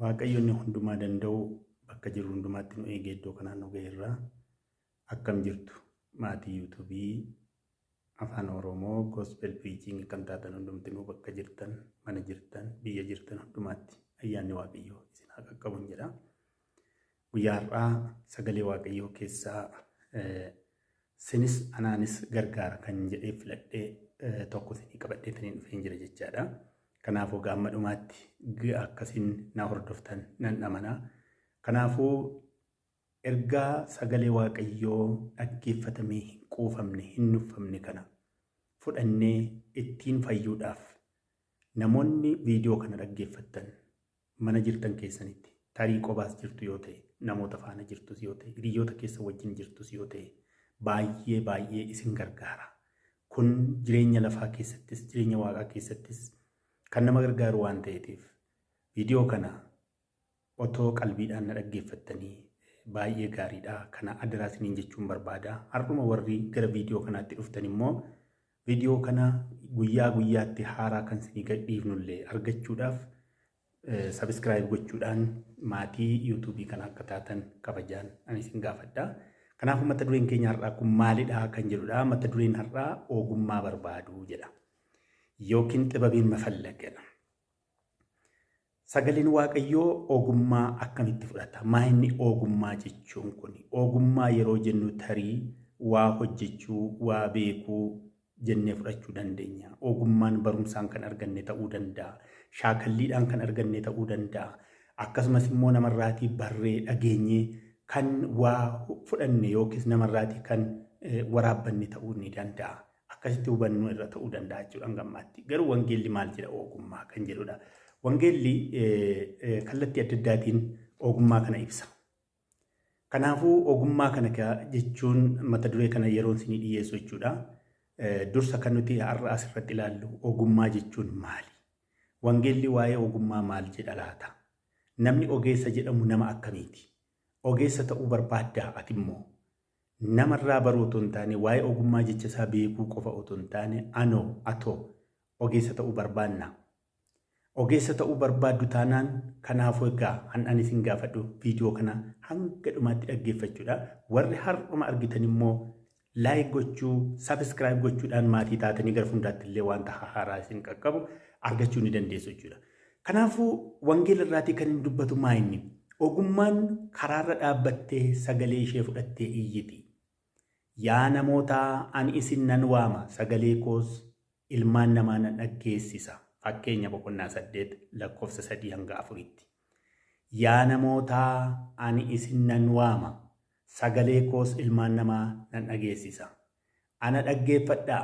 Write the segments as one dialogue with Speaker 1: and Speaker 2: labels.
Speaker 1: Waaqayyoon hundumaa danda'u bakka jiru hundumaatti nu eegee iddoo kanaan nu ga'eerra. Akkam jirtu maatii yuutuubii afaan Oromoo gospel preaching kan taatan hundumtinuu bakka jirtan, mana jirtan, biyya jirtan hundumaatti ayyaanni Waaqayyoo isin haa qaqqabu jedha. Guyyaa har'aa sagalee Waaqayyoo keessaa sinis anaanis gargaara kan jedhee filadhee tokko isinii qabadhee taniin dhufeen jira jechaadha. Kanaafuu gaamma dhumaatti akkasiin na hordoftan nan amana. Kanaafuu ergaa sagalee Waaqayyoo dhaggeeffatamee hin quufamne hin nuffamne kana fudhannee ittiin fayyuudhaaf namoonni viidiyoo kana dhaggeeffattan mana jirtan keessanitti tarii qobaas jirtu yoo ta'e, namoota faana jirtus yoo ta'e, hiriyoota keessa wajjin jirtus yoo ta'e baay'ee isin gargaara. Kun jireenya lafaa keessattis jireenya Waaqaa keessattis kan nama gargaaru waan ta'eef viidiyoo kana otoo qalbiidhaan na dhaggeeffattanii baay'ee gaariidha. Kana adaraa isiniin jechuun barbaada. Har'uma warri gara viidiyoo kanaatti dhuftan immoo viidiyoo kana guyyaa guyyaatti haaraa kan isinii gadhiifnullee argachuudhaaf subscribe gochuudhaan maatii yuutuubii kana akka taatan kabajaan ani isin gaafadha. Kanaafuu mata dureen keenya har'aa kun maalidha kan jedhudha. Mata dureen har'aa ogummaa barbaaduu jedha. Yookiin xibabiin mafallaqedha. Sagaleen Waaqayyoo ogummaa akkamitti fudhata? Maayinni ogummaa jechuun kun? Ogummaa yeroo jennu tarii waa hojjechuu, waa beekuu jennee fudhachuu dandeenya. Ogummaan barumsaan kan arganne ta'uu danda'a. Shaakalliidhaan kan arganne ta'uu danda'a. Akkasumas immoo namarraatii barree dhageenyee kan waa fudhanne yookiis namarraatii kan waraabbanne ta'uu ni danda'a. Akkasitti hubannoo irra ta'uu danda'a jechuudha gammaatti. Garuu wangeelli maal jedha ogummaa kan jedhudha. Wangeelli kallattii adda addaatiin ogummaa kana ibsa. Kanaafuu ogummaa kana jechuun mata duree kana yeroo isinii dhiyeessu jechuudha. Dursa kan nuti har'a asirratti ilaallu ogummaa jechuun maali? Wangeelli waa'ee ogummaa maal jedha laata? Namni ogeessa jedhamu nama akkamiiti? Ogeessa ta'uu barbaaddaa ati immoo? Namarraa baruu otoo hin taane waa'ee ogummaa jecha isaa beekuu qofa otoo hin taane atoo ogeessa ta'uu barbaanna. Ogeessa ta'uu barbaaddu taanaan kanaafuu egaa ani isin gaafadhu viidiyoo kana hanga dhumaatti dhaggeeffachuudha. Warri har'uma argitan immoo laayik gochuu, sabskiraayib gochuudhaan maatii taatanii gara fuuldaatti illee wanta haaraa isin qaqqabu argachuu ni dandeessu jechuudha. Kanaafuu wangeela irraatii kan hin dubbatu maayinni? Ogummaan karaarra dhaabbattee sagalee ishee fudhattee iyyiti. Yaa namoota ani isin nan waama, sagalee koos ilmaan namaa nan dhaggeessisa. Fakkeenya boqonnaa 8 lakkoofsa 3 hanga 4tti. Yaa namoota ani isin nan waama, sagalee koos ilmaan namaa nan dhageessisa. Ana dhaggeeffadhaa,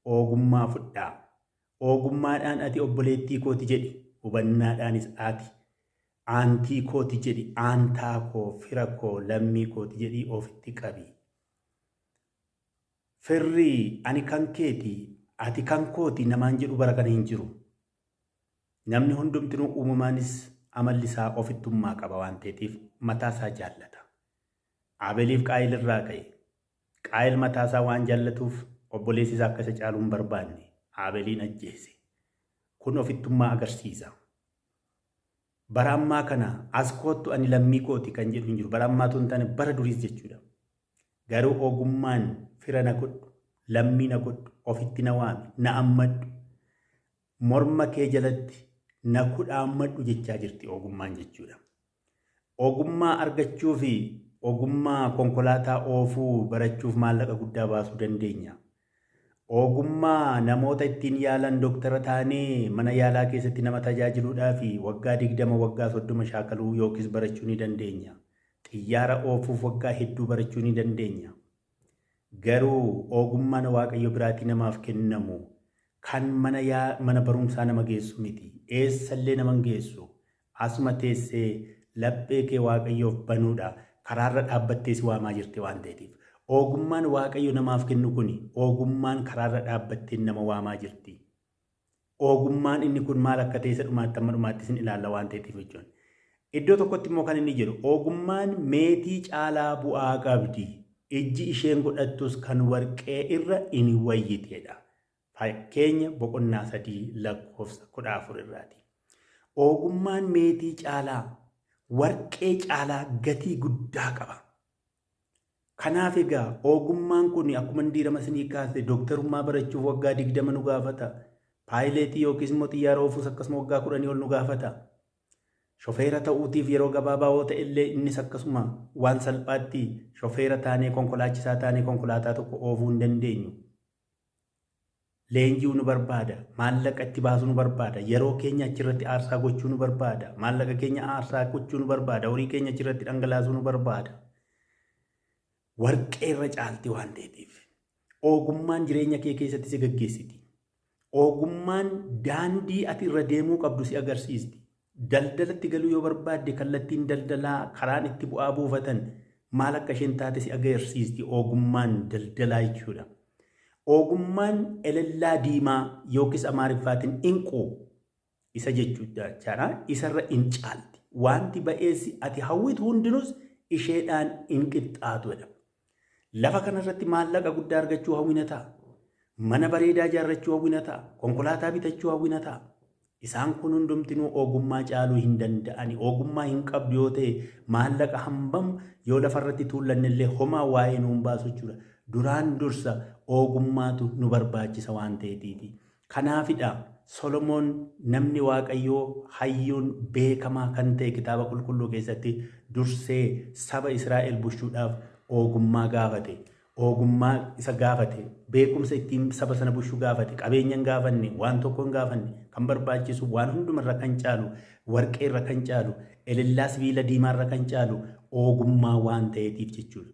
Speaker 1: ogummaa fudhaa. Ogummaadhaan ati obboleettii kooti jedhi, hubannaadhaanis ati aantii kooti jedhi, aantaa koo, fira koo, lammii kooti jedhi ofitti qabi. Firrii ani kan keeti ati kan kooti namaan jedhu bara kana hin jiru. Namni hundumtinuu uumamaanis amalli isaa ofittummaa qaba waan ta'eef mataa isaa jaallata. Abeeliif Qaayil irraa ka'e. Qaayil mataa isaa waan jaallatuuf obboleessi isaa akka isa caaluu hin barbaanne Abeeliin ajjeese. Kun ofittummaa agarsiisa. Bara ammaa kana as koottu ani lammii kooti kan jedhu hin jiru. Bara ammaatu hin taane bara duriis jechuudha. Garuu ogummaan fira na godhu, lammii na godhu, ofitti na waami, na ammadhu, morma kee jalatti na kudhaammadhu jechaa jirti ogummaan jechuudha. Ogummaa argachuu fi ogummaa konkolaataa oofuu barachuuf maallaqa guddaa baasuu dandeenya. Ogummaa namoota ittiin yaalan doktara taanee mana yaalaa keessatti nama tajaajiluudhaa fi waggaa 20 waggaa 30 shaakaluu yookiis barachuu ni dandeenya. Xiyyaara oofuuf waggaa hedduu barachuu ni dandeenya. Garuu ogummaan Waaqayyo biraatii namaaf kennamu kan mana barumsaa nama geessu miti. Eessallee nama geessu. Asuma teessee laphee kee Waaqayyoof banuudha. Karaarra dhaabbattees waamaa jirti waan ta'eef. Ogummaan Waaqayyo namaaf kennu kuni ogummaan karaarra dhaabbatteen nama waamaa jirti. Ogummaan inni kun maal akka ta'e isa dhumaatti amma dhumaatti isin ilaalla waan ta'eef jechuudha. Iddoo tokkotti immoo kan inni jedhu ogummaan meetii caalaa bu'aa qabdi. Ijji isheen godhattus kan warqee irra inni wayyiteedha. Fakkeenya boqonnaa 3 lakkoofsa 14 irraati. Ogummaan meetii caalaa warqee caalaa gatii guddaa qaba. Kanaaf egaa ogummaan kun akkuma diirama isinii kaase dooktarummaa barachuuf waggaa 20 nu gaafata. Paayileetii yookiis immoo xiyyaara oofuus akkasuma waggaa 10 ol nu gaafata. Shofeera ta'uutiif yeroo gabaabaa yoo ta'e illee innis akkasuma waan salphaatti shofeera taanee konkolaachisaa taanee konkolaataa tokko oofuu hin dandeenyu. Leenjii nu barbaada, maallaqa itti baasuu nu barbaada, yeroo keenya achirratti aarsaa gochuu nu barbaada, maallaqa keenya aarsaa gochuu nu barbaada, horii keenya achirratti dhangalaasuu nu barbaada. Warqee irra caalti waan ta'eef ogummaan jireenya kee keessatti si gaggeessiti. Ogummaan daandii ati irra deemuu qabdu si agarsiisti. Daldalatti galuu yoo barbaadde kallattiin daldalaa karaan itti bu'aa buufatan maal akka isheen taate si agarsiisti ogummaan daldalaa jechuudha. Ogummaan elellaa diimaa yookiis Amaariffaatiin inquu isa jechuudha. Isarra in caalti. Wanti ba'eessi ati hawwitu hundinuus isheedhaan in qixxaatudha. Lafa kanarratti maallaqa guddaa argachuu hawwina ta'a. Mana bareedaa ijaarrachuu hawwina ta'a. Konkolaataa bitachuu hawwina ta'a. Isaan kun hundumtinuu ogummaa caaluu hin danda'ani. Ogummaa hin qabdu yoo ta'e maallaqa hambam yoo lafarratti tuullannillee homaa waa'ee nuun baasu jechuudha. Duraan dursa ogummaatu nu barbaachisa waan ta'eetiifi. Kanaafidha Solomoon namni Waaqayyoo hayyuun beekamaa kan ta'e kitaaba qulqulluu keessatti dursee saba Israa'el bushuudhaaf ogummaa gaafate. Ogummaa isa gaafate. Beekumsa ittiin saba sana bushuu gaafate. Qabeenya hin gaafanne, waan tokko hin gaafanne, kan barbaachisu waan hundumarra kan caalu, warqeerra kan caalu, elellaa sibiila diimaarra kan caalu ogummaa waan ta'eetiif jechuudha.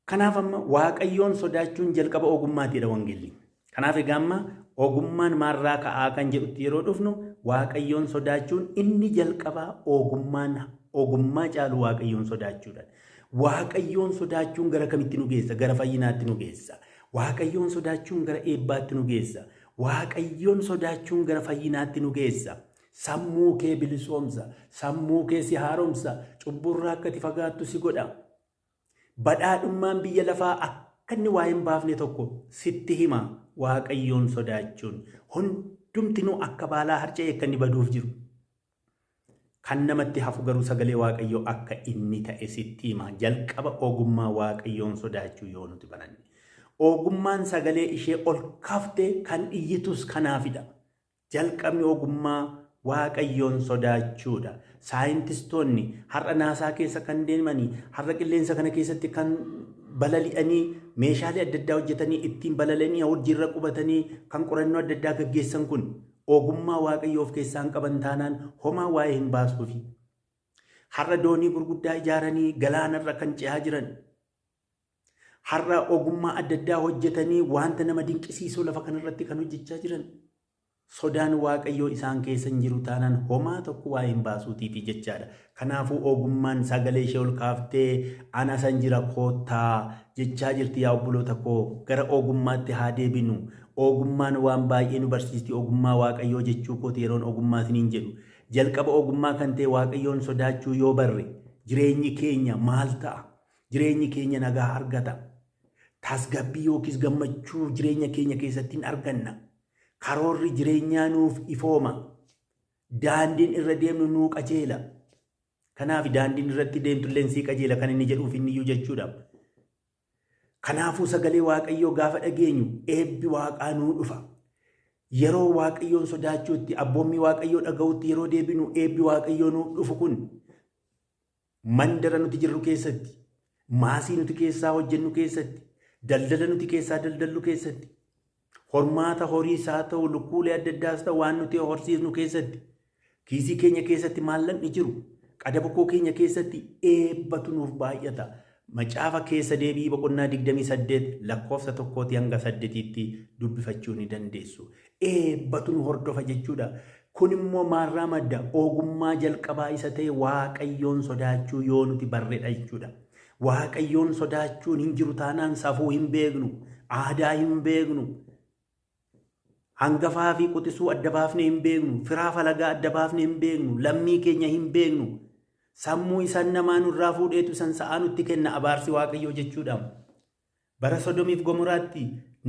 Speaker 1: Kanaaf amma Waaqayyoon sodaachuun jalqaba ogummaatiidha wangeelli. Kanaaf egaa amma ogummaan maarraa ka'aa kan jedhutti yeroo dhufnu Waaqayyoon sodaachuun inni jalqabaa ogummaa caalu Waaqayyoon sodaachuudha. Waaqayyoon sodaachuun gara kamitti nu geessa? Gara fayyinaatti nu geessa. Waaqayyoon sodaachuun gara eebbaatti nu geessa. Waaqayyoon sodaachuun gara fayyinaatti nu geessa. Sammuu kee bilisoomsa. Sammuu kee si haaromsa. Cubburraa akka ati fagaattu si godha. Badhaadhummaan biyya lafaa akka inni waa hin baafne tokko sitti hima. Waaqayyoon sodaachuun hundumtinuu akka baalaa harca'ee akka inni baduuf jiru. Kan namatti hafu garuu sagalee Waaqayyoo akka inni ta'e sitti hima. Jalqaba ogummaa Waaqayyoon sodaachuu yoo nuti baranne. Ogummaan sagalee ishee ol kaftee kan iyyitus kanaafidha. Jalqabni ogummaa Waaqayyoon sodaachuudha. Saayintistoonni har'a naasaa keessa kan deemanii har'a qilleensa kana keessatti kan balali'anii meeshaalee adda addaa hojjetanii ittiin balalanii hojiirra qubatanii kan qorannoo adda addaa gaggeessan kun ogummaa Waaqayyoof keessaan qaban taanaan homaa waa'ee hin baasuufi. Har'a doonii gurguddaa ijaaranii galaanarra kan ce'aa jiran. Har'a ogummaa adda addaa hojjetanii wanta nama dinqisiisuu lafa kanarratti kan hojjechaa jiran. Sodaan waaqayyoo isaan keessa hin jiru taanaan homaa tokko waa hin baasuutiifi jechaadha. Kanaafuu ogummaan sagalee ishee ol kaaftee ana san jira koottaa jechaa jirti yaa obboloota koo gara ogummaatti haa deebinu. Ogummaan waan baay'ee nu barsiisti. Ogummaa waaqayyoo jechuu kooti yeroon ogummaa isiniin jedhu. Jalqaba ogummaa kan ta'e waaqayyoon sodaachuu yoo barre jireenyi keenya maal ta'a? Jireenyi keenya nagaa argata. Tasgabbii yookiis gammachuu jireenya keenya keessatti hin arganna. Karoorri jireenyaa nuuf ifooma. Daandiin irra deemnu nuu qajeela. Kanaaf daandiin irratti deemtu illee sii qajeela kan inni jedhuuf inni iyyuu jechuudha. Kanaafuu sagalee waaqayyoo gaafa dhageenyu eebbi waaqaa nuu dhufa. Yeroo waaqayyoon sodaachuutti abboommii waaqayyoo dhaga'utti yeroo deebinu eebbi waaqayyoo nuu dhufu kun mandara nuti jirru keessatti, maasii nuti keessaa hojjennu keessatti, daldala nuti keessaa daldallu keessatti, hormaata horiis haa ta'u lukkuulee adda addaas ta'u waan nuti horsiisnu keessatti, kiisii keenya keessatti maallaqni jiru, qadabakoo keenya keessatti eebbatu nuuf baay'ata. Macaafa keessa deebii boqonnaa 28 lakkoofsa 1 hanga 8tti dubbifachuu ni dandeessu. Eebbatu nu hordofa jechuudha. Kun immoo maarraa madda ogummaa jalqabaa isa ta'e waaqayyoon sodaachuu yoo nuti barreedha jechuudha. Waaqayyoon sodaachuun hin jiru taanaan safuu hin beeknu, aadaa hin beeknu, hangafaa fi quxisuu adda baafne hin beeknu, firaa falagaa adda baafne hin beeknu, lammii keenya hin beeknu. Sammuu isaan namaa nurraa fuudheetu san sa'aa nutti kenna abaarsi waaqayyoo jechuudha. Bara Sodomiif Gomoraatti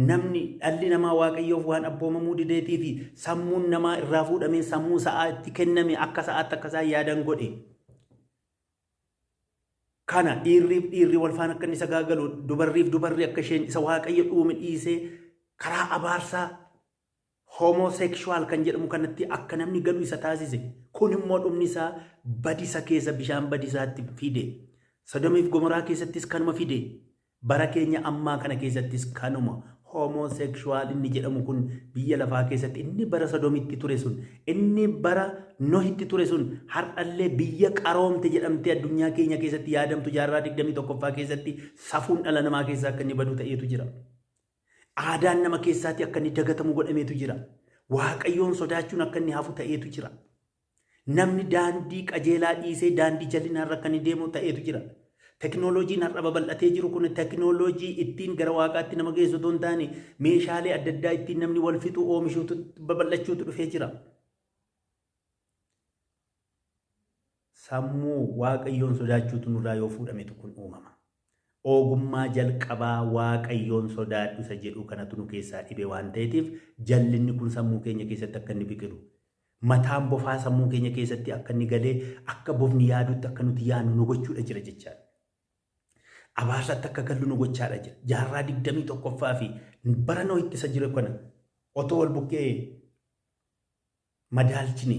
Speaker 1: namni dhalli namaa waaqayyoof waan abboomamuu dideetii fi sammuun namaa irraa fuudhamee sammuu sa'aa itti kenname akka sa'aatti akka isaan yaadan godhe. Kana dhiirriif dhiirri wal faana akka inni sagaagalu dubarriif dubarri akka isheen isa waaqayyo dhuume dhiisee karaa abaarsaa homosekshuwaal kan jedhamu kanatti akka namni galu isa taasise. Kun immoo dhumni isaa badisa keessa bishaan badisaatti fide. Sodomiif Gomoraa keessattis kanuma fide. Bara keenya ammaa kana keessattis kanuma. Homosekshuwaal inni jedhamu kun biyya lafaa keessatti inni bara Sodomitti ture sun, inni bara Nohitti ture sun har'allee biyya qaroomte jedhamtee addunyaa keenya keessatti yaadamtu jaarraa 21ffaa keessatti safuun dhala namaa keessaa akka inni badu ta'eetu jira. Aadaan nama keessaatti akka inni dagatamu godhameetu jira. Waaqayyoon sodaachuun akka inni hafu ta'eetu jira. Namni daandii qajeelaa dhiisee daandii jal'inaarra akka inni deemu ta'eetu jira. Teknooloojiin har'a babal'atee jiru kun teknooloojii ittiin gara waaqaatti nama geessu otoo hin taane meeshaalee adda addaa ittiin namni wal fixu oomishuutu babal'achuutu dhufee jira. Sammuu waaqayyoon sodaachuutu nurraa yoo fuudhametu kun uumama. Ogummaa jalqabaa waaqayyoon sodaadhu isa jedhu kanatu nu keessaa dhibe waan ta'eetiif jallinni kun sammuu keenya keessatti akka inni biqilu. Mataan bofaa sammuu keenya keessatti akka inni galee akka bofni yaadutti akka nuti yaadnu nu gochuudha jira jechaadha. Abaarsatti akka gallu nu gochaadha jira. Jaarraa 21ffaa fi bara Nohitti isa jiru kana otoo wal bukkee madaalchine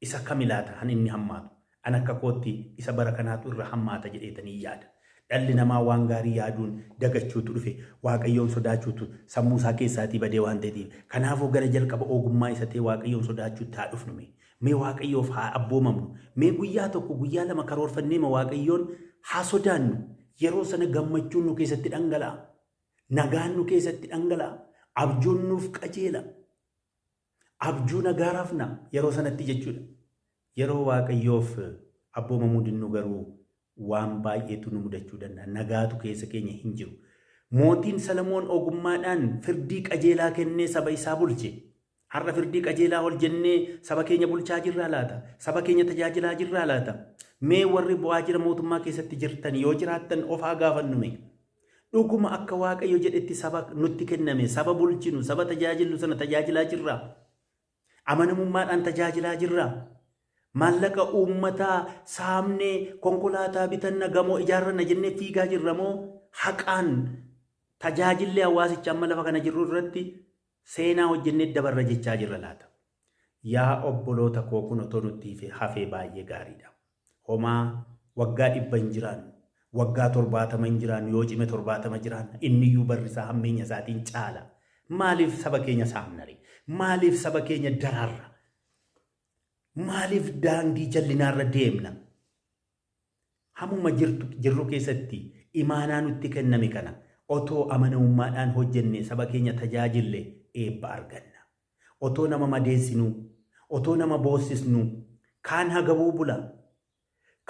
Speaker 1: isa kamilaata han inni hammaatu. An akka kootti isa bara kanaatu irra hammaata jedheetanii yaada. Dhalli namaa waan gaarii yaaduun dagachuutu dhufe waaqayyoon sodaachuutu sammuu isaa keessaatii badee waan ta'eef kanaafuu gara jalqaba ogummaa isa ta'e waaqayyoon sodaachuutti haa dhufnu. Mee waaqayyoof haa abboomamnu. Mee guyyaa tokko guyyaa lama karoorfannee waaqayyoon haa sodaannu. Yeroo sana gammachuun nu keessatti dhangala'a. Nagaan nu keessatti dhangala'a. Abjuun nuuf qajeela. Abjuu nagaa rafna yeroo sanatti jechuudha. Yeroo waaqayyoof abboomamuu dinnu garuu waan baay'eetu nu mudachuu danda'a. Nagaatu keessa keenya hin jiru. Mootiin Salamoon ogummaadhaan firdii qajeelaa kennee saba isaa bulche. Har'a firdii qajeelaa ol jennee saba keenya bulchaa jirraa laata? Saba keenya tajaajilaa jirraa laata? Mee warri waajjira mootummaa keessatti jirtan yoo jiraattan of haa gaafannu mee. Dhuguma akka waaqayyo jedhetti saba nutti kenname, saba bulchinu, saba tajaajilu sana tajaajilaa jirraa? Amanamummaadhaan tajaajilaa jirraa? Maallaqa uummataa saamnee konkolaataa bitanna gamoo ijaarranna jennee fiigaa jirra moo haqaan tajaajillee hawaasicha amma lafa kana jirru irratti seenaa hojjennee dabarra jechaa jirra laata? Yaa obboloota koo kun otoo nutti hafee baay'ee gaariidha. Homaa waggaa 100 hin jiraannu, waggaa 70 hin jiraannu, yoo cime 70 jiraanna inniyyuu barrisaa hammeenya isaatiin caala. Maaliif saba keenya saamnare? Maaliif saba keenya daraarra? Maaliif daandii jallinaarra deemna? Hamuma jirru keessatti imaanaa nutti kenname kana otoo amanamummaadhaan hojjenne saba keenya tajaajille eebba arganna. otoo nama madeessinuu, otoo nama boossisnuu, kaan hagabuu bula,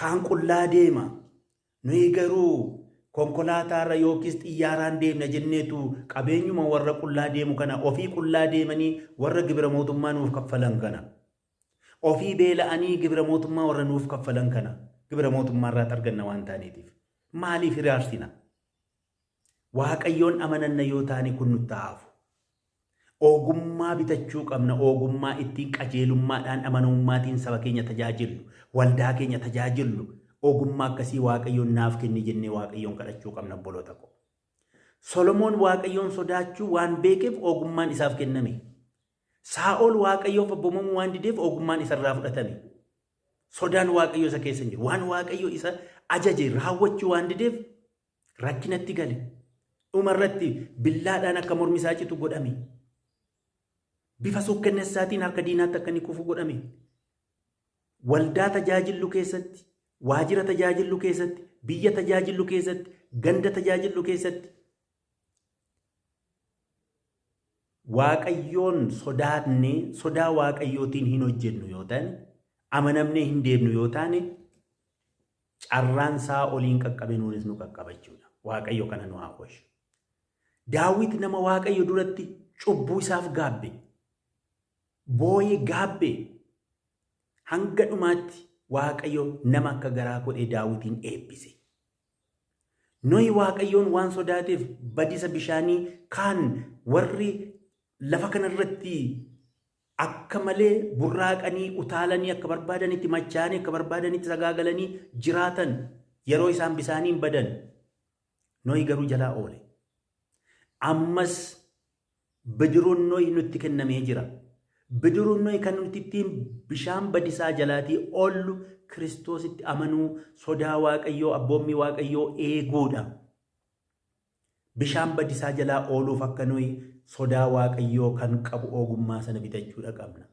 Speaker 1: kaan qullaa deema. Nuyi garuu konkolaataarra yookiis xiyyaaraan deemna jenneetu qabeenyuma warra qullaa deemu kana ofii qullaa deemanii warra gibira mootummaa nuuf kaffalan kana. Ofii beela'anii gibira mootummaa warra nuuf kaffalan kana. Gibira mootummaa irraa arganna waan taaneetiif. Maaliif hiraarsina? Waaqayyoon amananna yoo taane kun nutti haafu. Ogummaa bitachuu qabna. Ogummaa ittiin qajeelummaadhaan amanummaatiin saba keenya tajaajilu, waldaa keenya tajaajilu. Ogummaa akkasii waaqayyoon naaf kenni jennee waaqayyoon kadhachuu qabna obboloota ko. Solomoon waaqayyoon sodaachuu waan beekeef ogummaan isaaf kenname. Saa'ol waaqayyoof abboomamu waan dideef ogummaan isarraa fudhatame. Sodaan waaqayyo isa keessa jiru. Waan waaqayyo isa ajaje raawwachuu waan dideef rakkinatti gale. Dhumarratti billaadhaan akka mormi isaa citu godhame. Bifa suukkanneessaatiin harka diinaatti akka inni kufu godhame. Waldaa tajaajilu keessatti, waajjira tajaajilu keessatti, biyya tajaajilu keessatti, ganda tajaajilu keessatti waaqayyoon sodaatne sodaa waaqayyootiin hin hojjennu yoo taane, amanamnee hin deemnu yoo taane, carraan isaa oliin qaqqabe nuunis nu qaqqabachuudha. Waaqayyo kana nu haa oolchu. Daawit nama waaqayyo duratti cubbuu isaaf gaabbe, booyee gaabbe, hanga dhumaatti waaqayyo nama akka garaa godhee Daawitiin eebbise. Nohi waaqayyoon waan sodaateef badiisa bishaanii kaan warri lafa kanarratti akka malee burraaqanii utaalanii akka barbaadanitti machaanii akka barbaadanitti sagaagalanii jiraatan yeroo isaan bisaaniin badan Nohi garuu jalaa oole. Ammas bidiruun Nohi nutti kennamee jira. Bidiruun Nohi kan nuti ittiin bishaan badisaa jalaatii oollu Kiristoositti amanuu, sodaa waaqayyoo, abboommii waaqayyoo eeguudha. Bishaan badisaa jalaa ooluuf akka Nohi sodaa waaqayyoo kan qabu ogummaa sana bitachuudha qabna.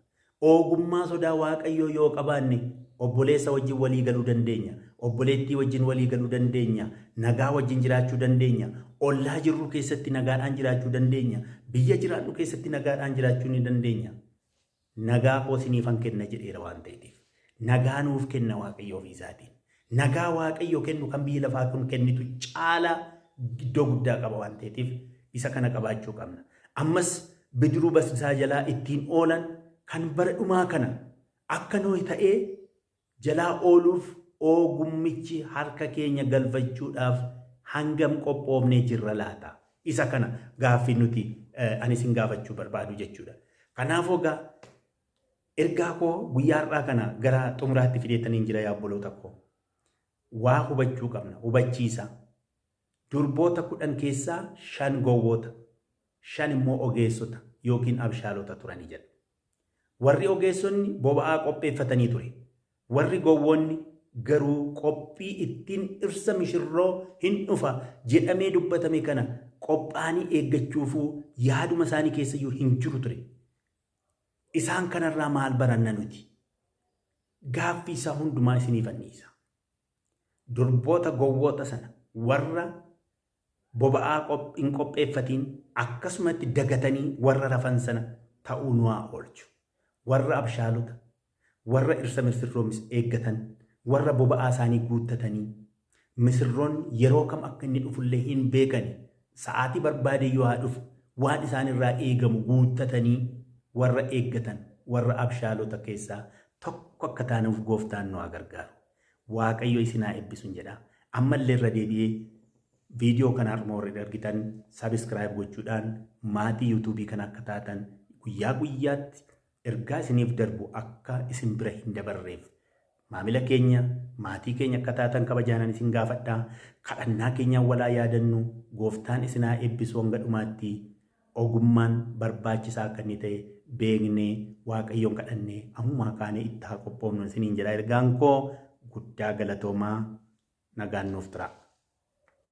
Speaker 1: Ogummaa sodaa waaqayyoo yoo qabaanne obboleessa wajjin walii galuu dandeenya. Obboleettii wajjin walii galuu dandeenya. Nagaa wajjin jiraachuu dandeenya. Ollaa jirru keessatti nagaadhaan jiraachuu dandeenya. Biyya jiraannu keessatti nagaadhaan jiraachuu ni dandeenya. Nagaa koo siniifan kenna jedheera waan ta'eef. Nagaa nuuf kenna waaqayyo ofii isaatiin. Nagaa waaqayyo kennu kan biyya lafaa kun kennitu caalaa iddoo guddaa qaba waan ta'eef isa kana qabaachuu qabna. Ammas bidiruu badisaa jalaa ittiin oolan kan bara dhumaa kana akka Nohi ta'ee jalaa ooluuf ogummichi harka keenya galfachuudhaaf hangam qophoofnee jirra laata? Isa kana gaaffii nuti ani isin gaafachuu barbaadu jechuudha. Kanaafuu ergaa koo guyyaa har'aa kana gara xumuraatti fideetaniin jira yaa obboloota koo. Waa hubachuu qabna, hubachiisa. Durboota 10 keessaa 5 gowwoota, 5 immoo ogeessota yookiin abshaalota turanii jedha. Warri ogeessonni boba'aa qopheeffatanii ture. Warri gowwoonni garuu qophii ittiin dhirsa mishirroo hin dhufa jedhamee dubbatame kana qophaanii eeggachuufuu yaaduma isaanii keessayyuu hin jiru ture. Isaan kanarraa maal baranna nuti? Gaaffii isaa hundumaa isiniif anniisa. Durboota gowwoota sana warra boba'aa hin qopheeffatiin akkasumatti dagatanii warra rafan sana ta'uu nu haa oolchu. Warra abshaalota, warra dhirsa misirroo eeggatan, warra boba'aa isaanii guuttatanii misirroon yeroo kam akka inni dhufullee hin beekani. Sa'aatii barbaade yoo haa dhufu waan isaan irraa eegamu guuttatanii warra eeggatan, warra abshaalota keessaa tokko akka taanuuf gooftaan nu haa gargaaru. Waaqayyo isin haa eebbisuun jedha. Ammallee irra deebi'ee viidiyoo kana harma warri argitan sabiskiraayib gochuudhaan maatii yuutuubii kana akka taatan guyyaa guyyaatti ergaa isiniif darbu akka isin bira hin dabarreef maamila keenya maatii keenya akka taatan kabajaanan isin gaafadhaa. Kadhannaa keenyaan walaa yaadannu. Gooftaan isin haa eebbisu hanga dhumaatti. Ogummaan barbaachisaa akka inni ta'e beeknee waaqayyoon kadhannee ammumaa kaanee itti haa qophoofnu isiniin jedha. Ergaan koo guddaa galatoomaa nagaan nuuf tura.